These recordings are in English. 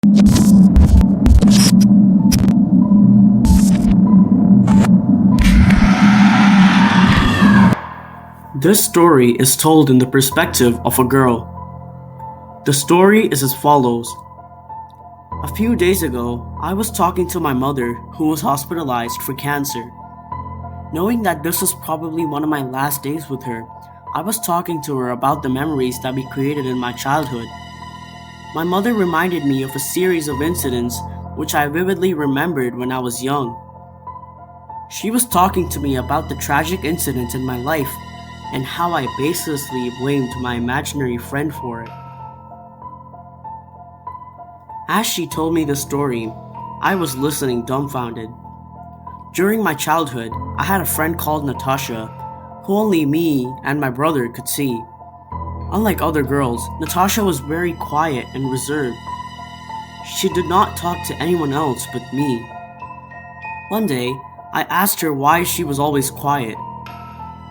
This story is told in the perspective of a girl. The story is as follows. A few days ago, I was talking to my mother, who was hospitalized for cancer. Knowing that this was probably one of my last days with her, I was talking to her about the memories that we created in my childhood. My mother reminded me of a series of incidents which I vividly remembered when I was young. She was talking to me about the tragic incidents in my life and how I baselessly blamed my imaginary friend for it. As she told me the story, I was listening dumbfounded. During my childhood, I had a friend called Natasha, who only me and my brother could see. Unlike other girls, Natasha was very quiet and reserved. She did not talk to anyone else but me. One day, I asked her why she was always quiet.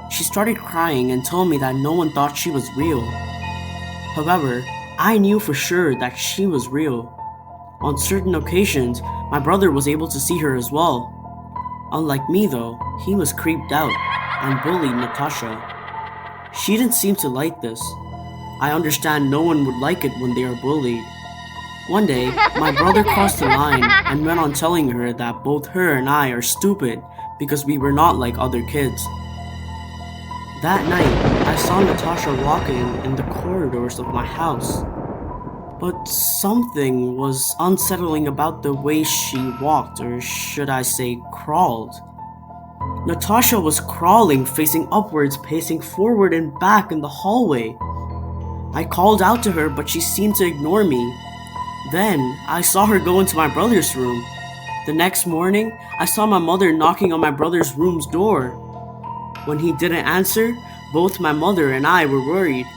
She started crying and told me that no one thought she was real. However, I knew for sure that she was real. On certain occasions, my brother was able to see her as well. Unlike me though, he was creeped out and bullied Natasha. She didn't seem to like this. I understand no one would like it when they are bullied. One day, my brother crossed the line and went on telling her that both her and I are stupid because we were not like other kids. That night, I saw Natasha walking in the corridors of my house. But something was unsettling about the way she walked, or should I say crawled. Natasha was crawling, facing upwards, pacing forward and back in the hallway. I called out to her, but she seemed to ignore me. Then, I saw her go into my brother's room. The next morning, I saw my mother knocking on my brother's room's door. When he didn't answer, both my mother and I were worried.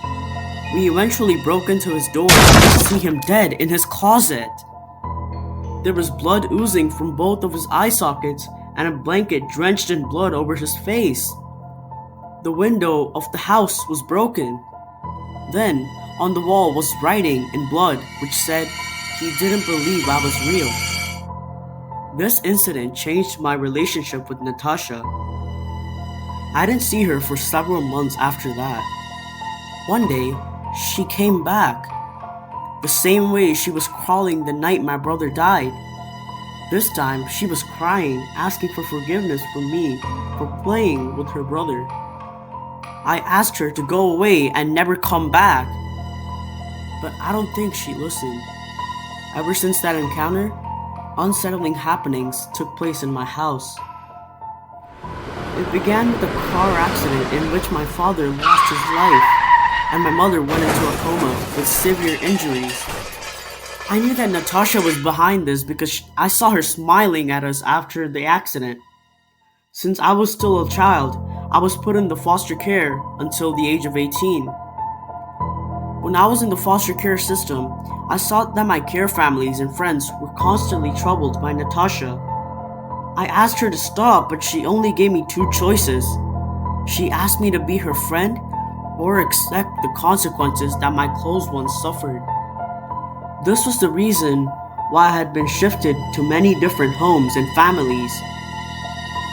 We eventually broke into his door to see him dead in his closet. There was blood oozing from both of his eye sockets and a blanket drenched in blood over his face. The window of the house was broken. Then, on the wall was writing in blood which said he didn't believe I was real. This incident changed my relationship with Natasha. I didn't see her for several months after that. One day, she came back, the same way she was crawling the night my brother died. This time, she was crying, asking for forgiveness from me for playing with her brother. I asked her to go away and never come back, but I don't think she listened. Ever since that encounter, unsettling happenings took place in my house. It began with a car accident in which my father lost his life and my mother went into a coma with severe injuries. I knew that Natasha was behind this because I saw her smiling at us after the accident. Since I was still a child, I was put in the foster care until the age of 18. When I was in the foster care system, I saw that my care families and friends were constantly troubled by Natasha. I asked her to stop, but she only gave me two choices. She asked me to be her friend or accept the consequences that my close ones suffered. This was the reason why I had been shifted to many different homes and families.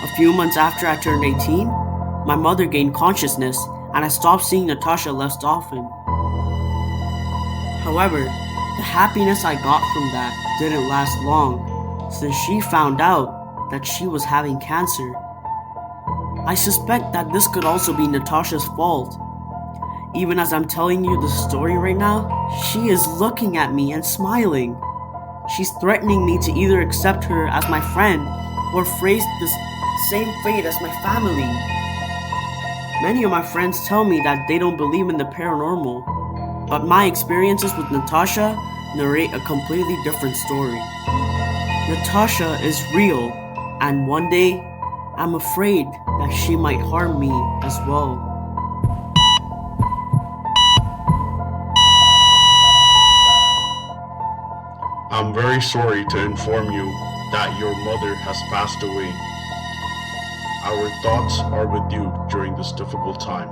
A few months after I turned 18, my mother gained consciousness and I stopped seeing Natasha less often. However, the happiness I got from that didn't last long, since she found out that she was having cancer. I suspect that this could also be Natasha's fault. Even as I'm telling you the story right now, she is looking at me and smiling. She's threatening me to either accept her as my friend or face the same fate as my family. Many of my friends tell me that they don't believe in the paranormal, but my experiences with Natasha narrate a completely different story. Natasha is real, and one day, I'm afraid that she might harm me as well. I'm very sorry to inform you that your mother has passed away. Our thoughts are with you during this difficult time.